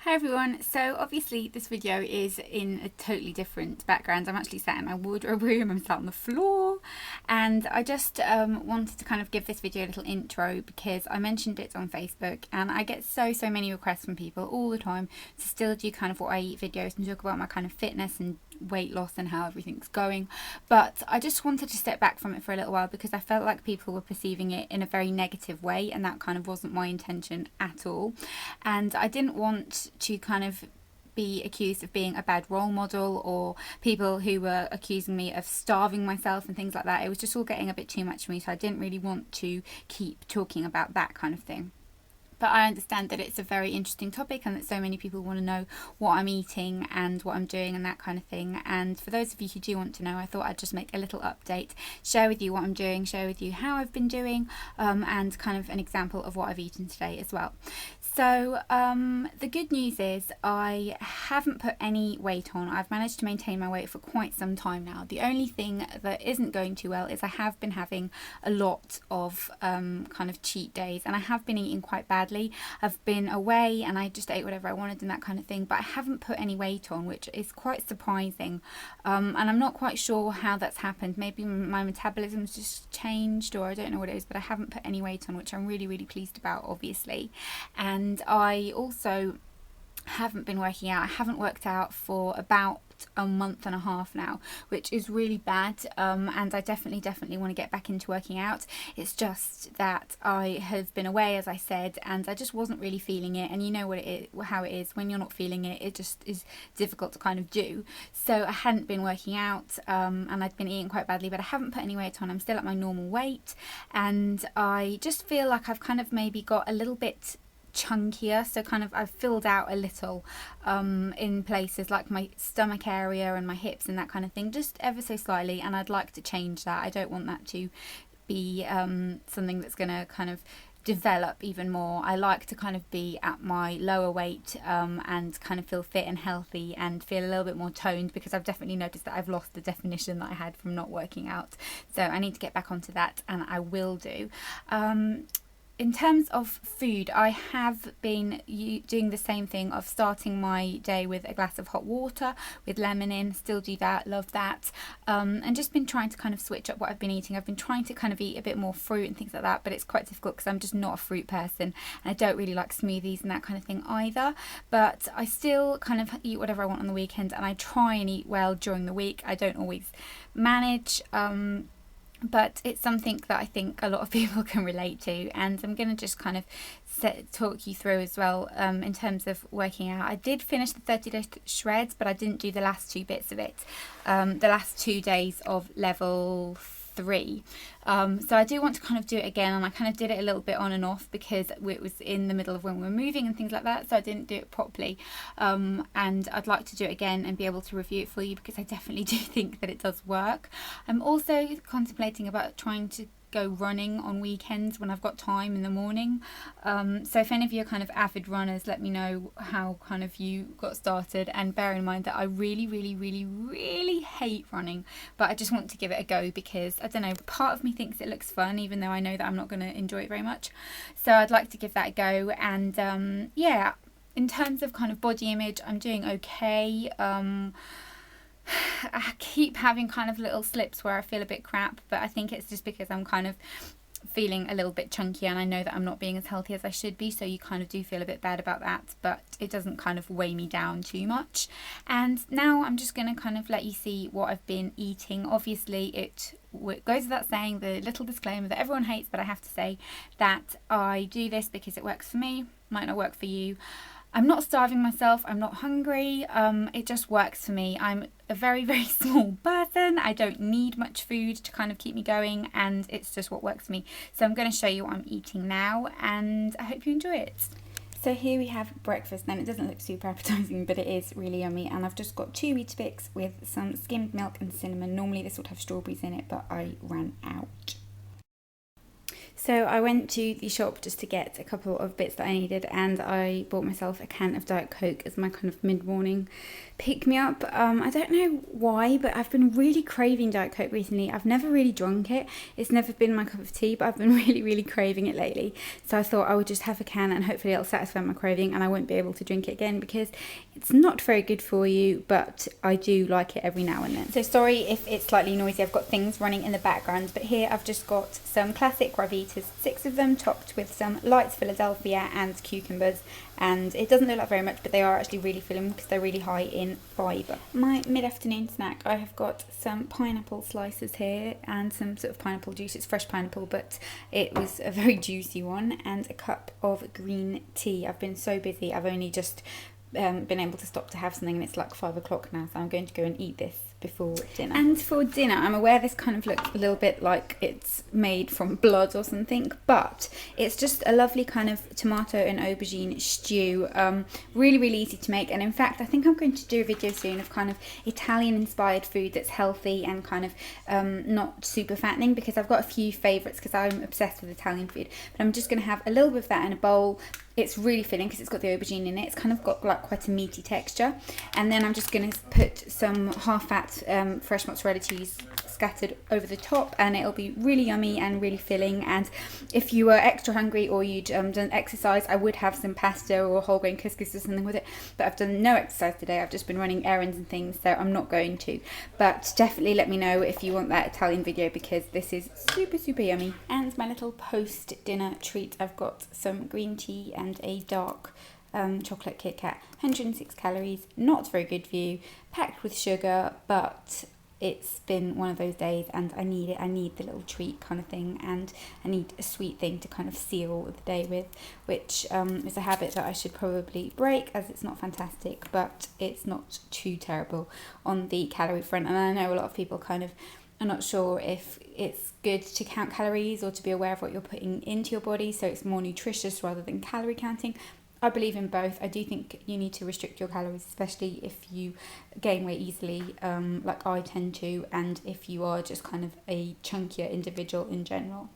Hi everyone, so obviously this video is in a totally different background. I'm actually sat in my wardrobe room, I'm sat on the floor, and I just wanted to kind of give this video a little intro because I mentioned it on Facebook and I get so many requests from people all the time to still do kind of what I eat videos and talk about my kind of fitness and weight loss and how everything's going, but I just wanted to step back from it for a little while because I felt like people were perceiving it in a very negative way, and that kind of wasn't my intention at all. And I didn't want to kind of be accused of being a bad role model, or people who were accusing me of starving myself and things like that. It was just all getting a bit too much for me, so I didn't really want to keep talking about that kind of thing. But I understand that it's a very interesting topic and that so many people want to know what I'm eating and what I'm doing and that kind of thing. And for those of you who do want to know, I thought I'd just make a little update, share with you what I'm doing, share with you how I've been doing, and kind of an example of what I've eaten today as well. So the good news is I haven't put any weight on. I've managed to maintain my weight for quite some time now. The only thing that isn't going too well is I have been having a lot of kind of cheat days, and I have been eating quite badly. I've been away and I just ate whatever I wanted and that kind of thing, but I haven't put any weight on, which is quite surprising, and I'm not quite sure how that's happened. Maybe my metabolism's just changed, or I don't know what it is, but I haven't put any weight on, which I'm really pleased about, obviously. And I also haven't been working out. I haven't worked out for about a month and a half now, which is really bad, and I definitely want to get back into working out. It's just that I have been away, as I said, and I just wasn't really feeling it, and you know what it is, how it is when you're not feeling it, it just is difficult to kind of do. So I hadn't been working out, and I'd been eating quite badly, but I haven't put any weight on. I'm still at my normal weight, and I just feel like I've kind of maybe got a little bit chunkier, so kind of I've filled out a little in places like my stomach area and my hips and that kind of thing, just ever so slightly, and I'd like to change that. I don't want that to be something that's going to kind of develop even more. I like to kind of be at my lower weight and kind of feel fit and healthy and feel a little bit more toned, because I've definitely noticed that I've lost the definition that I had from not working out. So I need to get back onto that, and I will do. In terms of food, I have been doing the same thing of starting my day with a glass of hot water with lemon in. Still do that, love that, and just been trying to kind of switch up what I've been eating. I've been trying to kind of eat a bit more fruit and things like that, but it's quite difficult because I'm just not a fruit person, and I don't really like smoothies and that kind of thing either. But I still kind of eat whatever I want on the weekend, and I try and eat well during the week. I don't always manage, but it's something that I think a lot of people can relate to, and I'm going to just kind of talk you through as well in terms of working out. I did finish the 30-day shreds, but I didn't do the last 2 bits of it, the last 2 days of level 3. So I do want to kind of do it again, and I kind of did it a little bit on and off because it was in the middle of when we were moving and things like that, so I didn't do it properly, and I'd like to do it again and be able to review it for you because I definitely do think that it does work. I'm also contemplating about trying to go running on weekends when I've got time in the morning, so if any of you are kind of avid runners, let me know how kind of you got started, and bear in mind that I really hate running, but I just want to give it a go because I don't know, part of me thinks it looks fun even though I know that I'm not going to enjoy it very much, so I'd like to give that a go. And yeah, in terms of kind of body image, I'm doing okay. I keep having kind of little slips where I feel a bit crap, but I think it's just because I'm kind of feeling a little bit chunky, and I know that I'm not being as healthy as I should be, so you kind of do feel a bit bad about that, but it doesn't kind of weigh me down too much. And now I'm just going to kind of let you see what I've been eating. Obviously it goes without saying, the little disclaimer that everyone hates, but I have to say that I do this because it works for me, might not work for you. I'm not starving myself, I'm not hungry, it just works for me. I'm a very small person, I don't need much food to kind of keep me going, and it's just what works for me. So I'm going to show you what I'm eating now, and I hope you enjoy it. So here we have breakfast, and it doesn't look super appetizing, but it is really yummy, and I've just got 2 Weetabix with some skimmed milk and cinnamon. Normally this would have strawberries in it, but I ran out. So I went to the shop just to get a couple of bits that I needed, and I bought myself a can of Diet Coke as my kind of mid-morning pick-me-up. I don't know why, but I've been really craving Diet Coke recently. I've never really drunk it. It's never been my cup of tea, but I've been really craving it lately. So I thought I would just have a can and hopefully it'll satisfy my craving and I won't be able to drink it again because it's not very good for you, but I do like it every now and then. So sorry if it's slightly noisy. I've got things running in the background, but here I've just got some classic Rivitas, 6 of them, topped with some light Philadelphia and cucumbers. And it doesn't look like very much, but they are actually really filling because they're really high in fibre. My mid-afternoon snack, I have got some pineapple slices here and some sort of pineapple juice. It's fresh pineapple, but it was a very juicy one, and a cup of green tea. I've been so busy, I've only just been able to stop to have something, and it's like 5 o'clock now, so I'm going to go and eat this before dinner. And for dinner, I'm aware this kind of looks a little bit like it's made from blood or something, but it's just a lovely kind of tomato and aubergine stew. Really easy to make, and in fact I think I'm going to do a video soon of kind of Italian inspired food that's healthy and kind of not super fattening, because I've got a few favourites because I'm obsessed with Italian food. But I'm just going to have a little bit of that in a bowl. It's really filling because it's got the aubergine in it. It's kind of got like quite a meaty texture. And then I'm just going to put some half-fat fresh mozzarella cheese scattered over the top, and it'll be really yummy and really filling. And if you were extra hungry or you'd done exercise, I would have some pasta or whole grain couscous or something with it. But I've done no exercise today. I've just been running errands and things, so I'm not going to. But definitely let me know if you want that Italian video, because this is super yummy. And my little post-dinner treat, I've got some green tea and a dark chocolate Kit Kat. 106 calories, not very good for you, packed with sugar, but it's been one of those days and I need it. I need the little treat kind of thing, and I need a sweet thing to kind of seal the day with, which is a habit that I should probably break, as it's not fantastic, but it's not too terrible on the calorie front. And I know a lot of people kind of are not sure if it's good to count calories or to be aware of what you're putting into your body, so it's more nutritious rather than calorie counting. I believe in both. I do think you need to restrict your calories, especially if you gain weight easily, like I tend to, and if you are just kind of a chunkier individual in general.